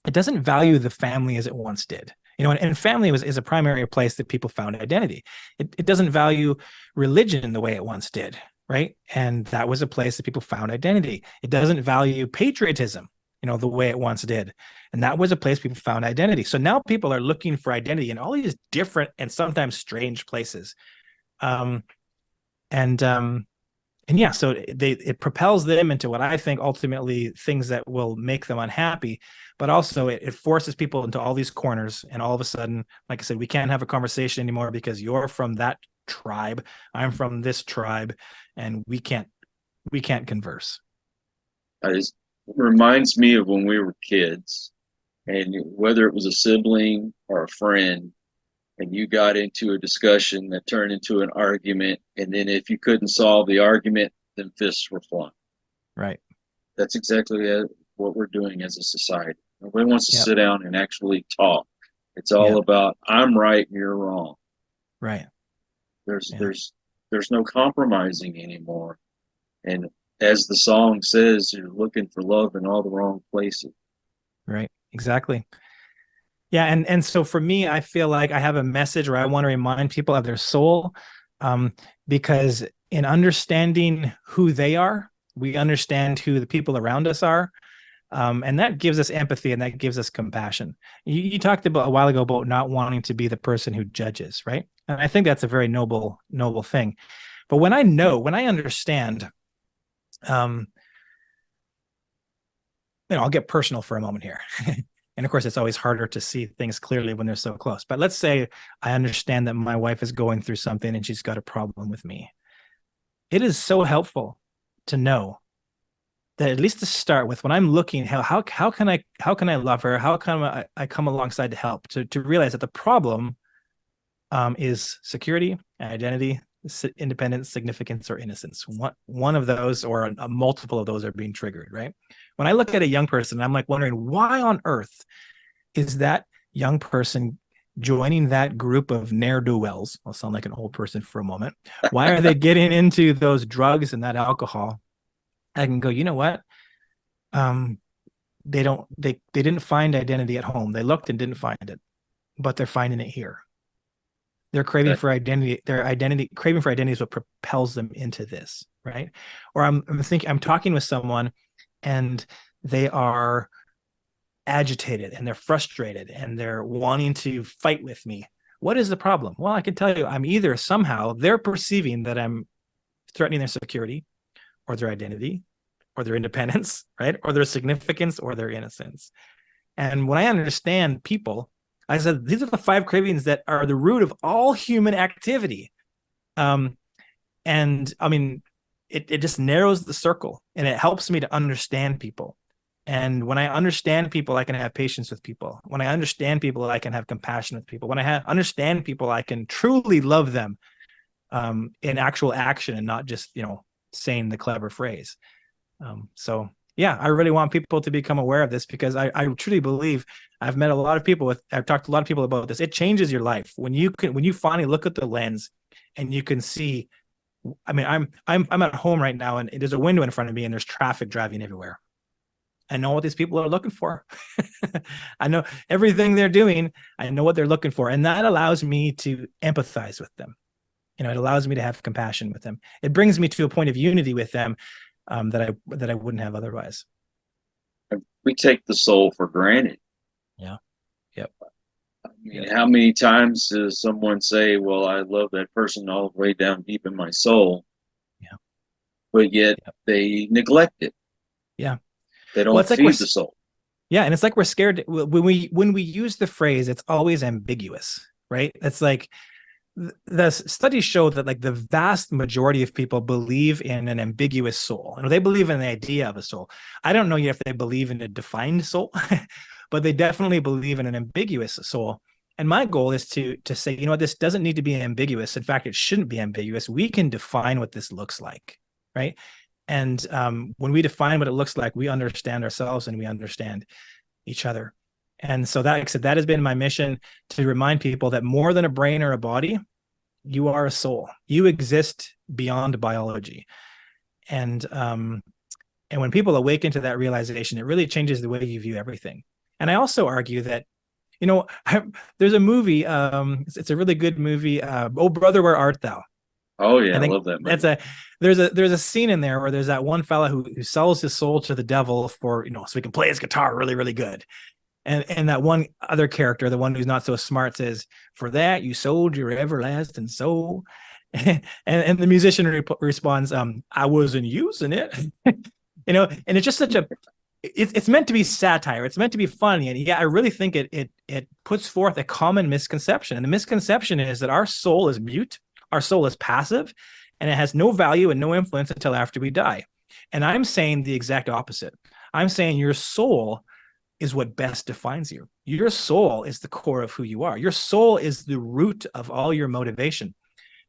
it doesn't value the family as it once did. And family is a primary place that people found identity. It doesn't value religion the way it once did, right? And that was a place that people found identity. It doesn't value patriotism, the way it once did. And that was a place people found identity. So now people are looking for identity in all these different and sometimes strange places. Um, and yeah, so it propels them into what I think ultimately things that will make them unhappy, but also it forces people into all these corners. And all of a sudden, like I said, we can't have a conversation anymore because you're from that tribe, I'm from this tribe, and we can't converse. It reminds me of when we were kids, and whether it was a sibling or a friend, and you got into a discussion that turned into an argument, and then if you couldn't solve the argument, then fists were flung. Right. That's exactly what we're doing as a society. Nobody wants to Yep. sit down and actually talk. It's all about, I'm right and you're wrong. Right. There's no compromising anymore. And as the song says, you're looking for love in all the wrong places. Right. Exactly. Yeah, and so for me, I feel like I have a message where I want to remind people of their soul, because in understanding who they are, we understand who the people around us are, and that gives us empathy, and that gives us compassion. You talked about a while ago about not wanting to be the person who judges, right? And I think that's a very noble thing. But when I understand, I'll get personal for a moment here. And of course, it's always harder to see things clearly when they're so close. But let's say I understand that my wife is going through something and she's got a problem with me. It is so helpful to know that, at least to start with, when I'm looking, how can I love her? How can I come alongside to help, to realize that the problem is security, identity, independence, significance, or innocence. One of those, or a multiple of those, are being triggered, right? When I look at a young person, I'm like wondering, why on earth is that young person joining that group of ne'er-do-wells? I'll sound like an old person for a moment. Why are they getting into those drugs and that alcohol? I can go, you know what? they didn't find identity at home. They looked and didn't find it, but they're finding it here. They're craving for identity. Craving for identity is what propels them into this, right? Or I'm talking with someone and they are agitated and they're frustrated and they're wanting to fight with me. What is the problem? Well, I can tell you, I'm either somehow they're perceiving that I'm threatening their security or their identity or their independence, right? Or their significance or their innocence. And when I understand people, I said, these are the 5 cravings that are the root of all human activity. And I mean, it just narrows the circle and it helps me to understand people. And when I understand people, I can have patience with people. When I understand people, I can have compassion with people. When I understand people, I can truly love them in actual action and not just, saying the clever phrase. So yeah, I really want people to become aware of this because I truly believe I've met a lot of people I've talked to a lot of people about this. It changes your life when you finally look at the lens and you can see. I mean, I'm at home right now and there's a window in front of me and there's traffic driving everywhere. I know what these people are looking for. I know everything they're doing. I know what they're looking for. And that allows me to empathize with them. It allows me to have compassion with them. It brings me to a point of unity with them that I wouldn't have otherwise. We take the soul for granted. Yeah. Yep. I mean, how many times does someone say, well, I love that person all the way down deep in my soul? Yeah. But yet they neglect it. Yeah. They don't feed the soul. Yeah. And it's like we're scared. When we use the phrase, it's always ambiguous, right? It's like the studies show that like the vast majority of people believe in an ambiguous soul, and they believe in the idea of a soul. I don't know yet if they believe in a defined soul, but they definitely believe in an ambiguous soul. And my goal is to say, this doesn't need to be ambiguous. In fact, it shouldn't be ambiguous. We can define what this looks like, right? And when we define what it looks like, we understand ourselves and we understand each other. And so that has been my mission, to remind people that more than a brain or a body, you are a soul. You exist beyond biology. And when people awaken to that realization, it really changes the way you view everything. And I also argue that, there's a movie, it's a really good movie, Oh Brother, Where Art Thou? Oh yeah, I love that movie. There's a scene in there where there's that one fella who sells his soul to the devil for, so he can play his guitar really, really good. And that one other character, the one who's not so smart, says, "For that you sold your everlasting soul." and the musician responds, "I wasn't using it." And it's just it's meant to be satire. It's meant to be funny. And yeah, I really think it puts forth a common misconception. And the misconception is that our soul is mute, our soul is passive, and it has no value and no influence until after we die. And I'm saying the exact opposite. I'm saying your soul is what best defines you. Your soul is the core of who you are. Your soul is the root of all your motivation.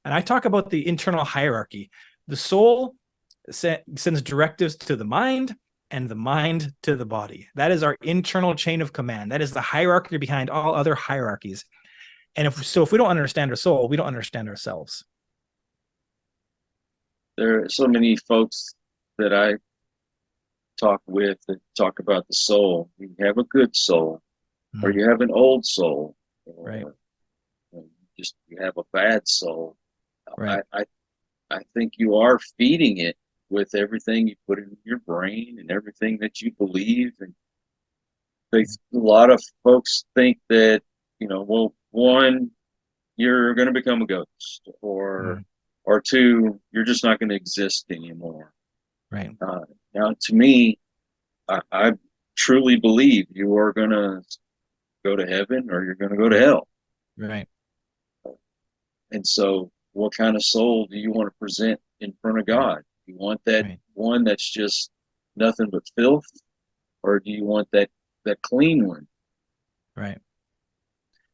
And I talk about the internal hierarchy. The soul sends directives to the mind and the mind to the body. That is our internal chain of command. That is the hierarchy behind all other hierarchies. And if we don't understand our soul, we don't understand ourselves. There are so many folks that I talk with that talk about the soul. You have a good soul, or you have an old soul, right? Just you have a bad soul. Right. I think you are feeding it with everything you put in your brain and everything that you believe. And a lot of folks think that, well, one, you're going to become a ghost, or two, you're just not going to exist anymore. Right. Now, to me, I truly believe you are going to go to heaven or you're going to go to hell. Right. And so what kind of soul do you want to present in front of God? You want that one that's just nothing but filth, or do you want that clean one? Right.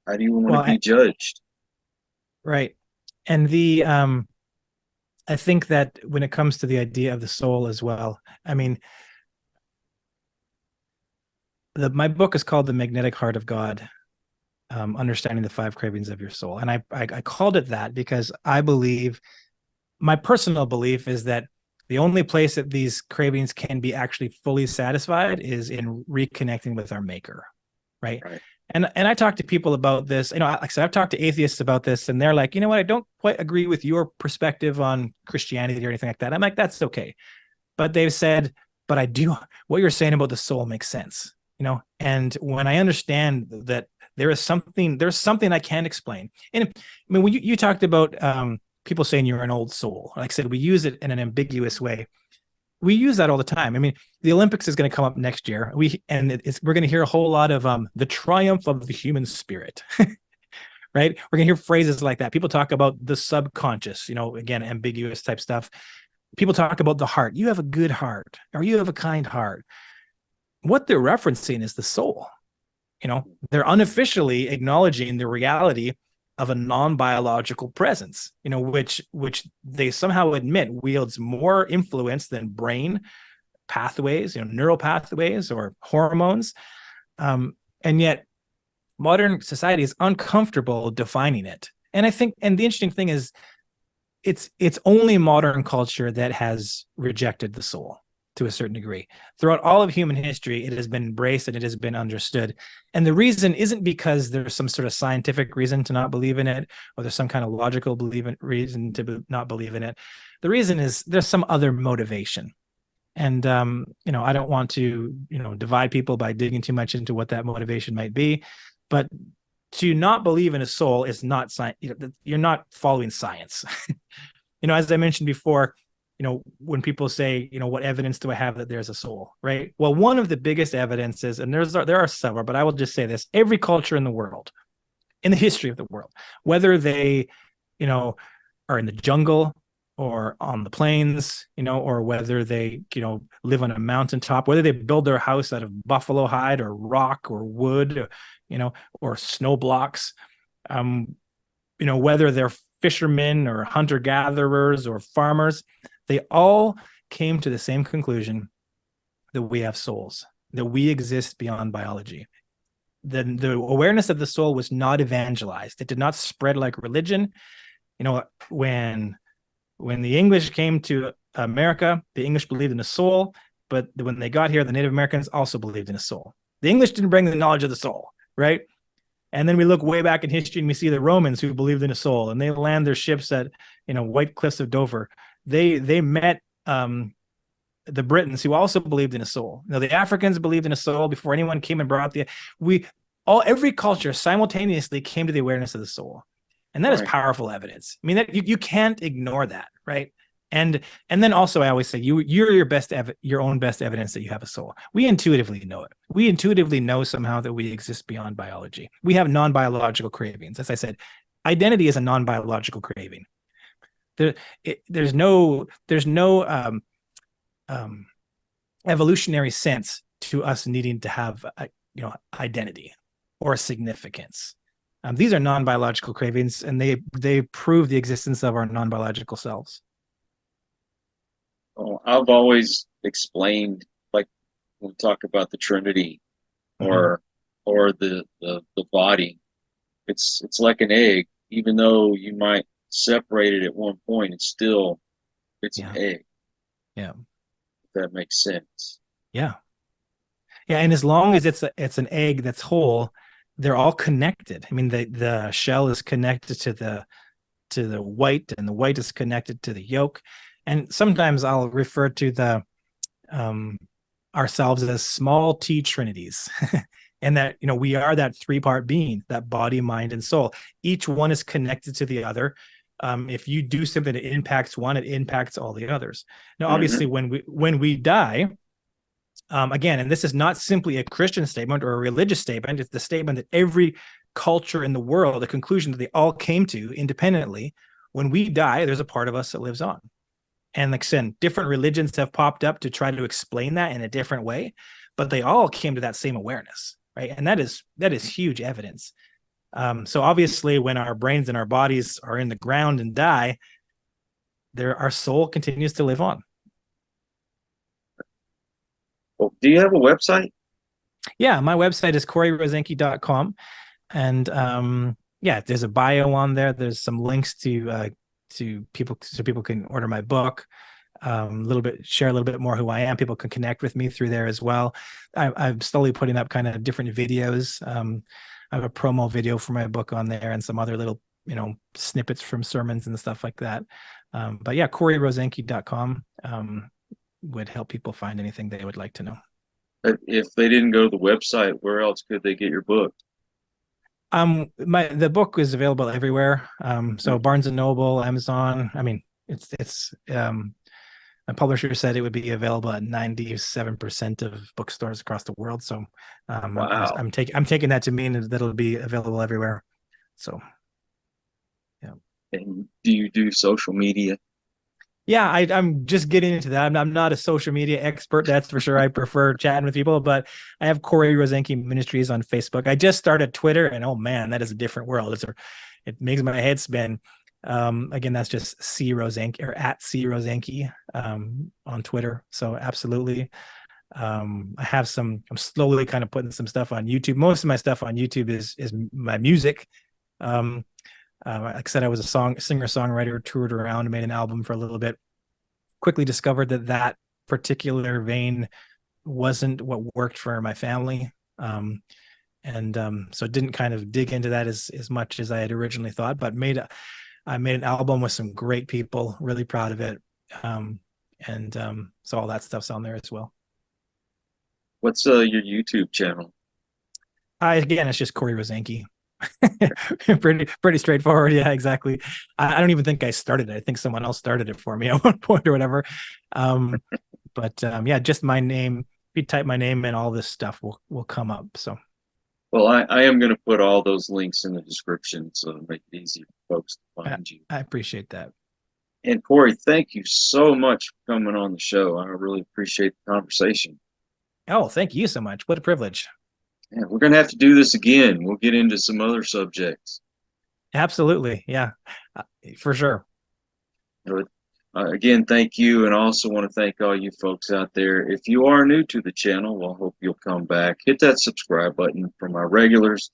How do you want to be judged? Right. And I think that when it comes to the idea of the soul as well, I mean, my book is called The Magnetic Heart of God, Understanding the 5 Cravings of Your Soul. And I called it that because I believe, my personal belief is that The only place that these cravings can be actually fully satisfied is in reconnecting with our maker, right? And I talk to people about this. Like I said, I've talked to atheists about this, and they're like, you know what, I don't quite agree with your perspective on Christianity or anything like that. I'm like, that's okay. But they've said, but I do, what you're saying about the soul makes sense, And when I understand that there's something I can't explain. And I mean, when you talked about people saying you're an old soul, like I said, we use it in an ambiguous way. We use that all the time. I mean, the Olympics is going to come up next year. We're going to hear a whole lot of the triumph of the human spirit, right? We're going to hear phrases like that. People talk about the subconscious, again, ambiguous type stuff. People talk about the heart. You have a good heart, or you have a kind heart. What they're referencing is the soul. They're unofficially acknowledging the reality of a non-biological presence, which they somehow admit wields more influence than brain pathways, neural pathways or hormones. And yet modern society is uncomfortable defining it. And I think, and the interesting thing is it's only modern culture that has rejected the soul to a certain degree. Throughout all of human history, it has been embraced and it has been understood. And the reason isn't because there's some sort of scientific reason to not believe in it, or there's some kind of logical reason to not believe in it. The reason is there's some other motivation. And, I don't want to, divide people by digging too much into what that motivation might be. But to not believe in a soul is not science. You're not following science. As I mentioned before, when people say, what evidence do I have that there's a soul, right? Well, one of the biggest evidences, and there are several, but I will just say this: every culture in the world, in the history of the world, whether they, are in the jungle or on the plains, or whether they, live on a mountaintop, whether they build their house out of buffalo hide or rock or wood, or snow blocks, whether they're fishermen or hunter-gatherers or farmers, they all came to the same conclusion that we have souls, that we exist beyond biology. The awareness of the soul was not evangelized. It did not spread like religion. When the English came to America, the English believed in a soul, but when they got here, the Native Americans also believed in a soul. The English didn't bring the knowledge of the soul, right? And then we look way back in history and we see the Romans who believed in a soul, and they land their ships at, White Cliffs of Dover. They met the Britons who also believed in a soul. The Africans believed in a soul before anyone came and brought every culture simultaneously came to the awareness of the soul. And that is powerful evidence. I mean, that you can't ignore that, right? And then also, I always say you're your own best evidence that you have a soul. We intuitively know it. We intuitively know somehow that we exist beyond biology. We have non-biological cravings. As I said, identity is a non-biological craving. There's no evolutionary sense to us needing to have identity or significance. These are non-biological cravings, and they prove the existence of our non-biological selves. Oh, I've always explained, like when we talk about the Trinity or the body, it's like an egg. Even though you might separate it at one point, it's an egg. Yeah, if that makes sense. Yeah, and as long as it's an egg that's whole, they're all connected. I mean, the shell is connected to the white, and the white is connected to the yolk. And sometimes I'll refer to ourselves as small T trinities, and that we are that three-part being, that body, mind, and soul. Each one is connected to the other. If you do something that impacts one, it impacts all the others. Now, obviously, when we die, again, and this is not simply a Christian statement or a religious statement, it's the statement that every culture in the world, the conclusion that they all came to independently: when we die, there's a part of us that lives on. And like I said, different religions have popped up to try to explain that in a different way, but they all came to that same awareness, right? And that is huge evidence. So obviously, when our brains and our bodies are in the ground and die, our soul continues to live on. Well, do you have a website? Yeah, my website is coryrosenke.com. And there's a bio on there. There's some links to people, so people can order my book. share a little bit more who I am. People can connect with me through there as well. I'm slowly putting up kind of different videos. I have a promo video for my book on there and some other little, snippets from sermons and stuff like that. But yeah, CoryRosenke.com would help people find anything they would like to know. If they didn't go to the website, where else could they get your book? The book is available everywhere. So Barnes and Noble, Amazon. I mean, it's my publisher said it would be available at 97% of bookstores across the world. So Wow. I'm taking that to mean that it'll be available everywhere. So yeah. And do you do social media? Yeah, I'm just getting into that. I'm not a social media expert, that's for sure. I prefer chatting with people, but I have Cory Rosenke Ministries on Facebook. I just started Twitter, and oh man, that is a different world. It makes my head spin. Again, that's just C Rosenke or at C Rosenke on Twitter. So absolutely. I'm slowly kind of putting some stuff on YouTube. Most of my stuff on YouTube is my music. Like I said, I was a singer-songwriter, toured around and made an album for a little bit. Quickly discovered that particular vein wasn't what worked for my family. So didn't kind of dig into that as much as I had originally thought, but I made an album with some great people, really proud of it. So all that stuff's on there as well. What's your YouTube channel? Again, it's just Cory Rosenke. pretty straightforward. Yeah, exactly. I don't even think I started it. I think someone else started it for me at one point or whatever. Yeah, just my name. If you type my name in, all this stuff will come up. So, well, I am going to put all those links in the description so to make it easy for folks to find you. I appreciate that. And Cory, thank you so much for coming on the show. I really appreciate the conversation. Oh, thank you so much. What a privilege. Yeah, we're going to have to do this again. We'll get into some other subjects. Absolutely. Yeah, for sure. Again, thank you. And I also want to thank all you folks out there. If you are new to the channel, well, I hope you'll come back. Hit that subscribe button. For my regulars,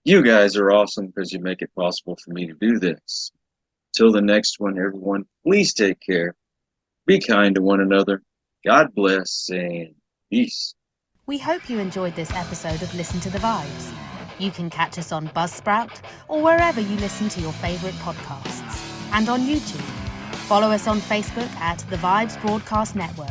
you guys are awesome because you make it possible for me to do this. Till the next one, everyone, please take care. Be kind to one another. God bless and peace. We hope you enjoyed this episode of Listen to the Vibes. You can catch us on Buzzsprout or wherever you listen to your favourite podcasts. And on YouTube. Follow us on Facebook at The Vibes Broadcast Network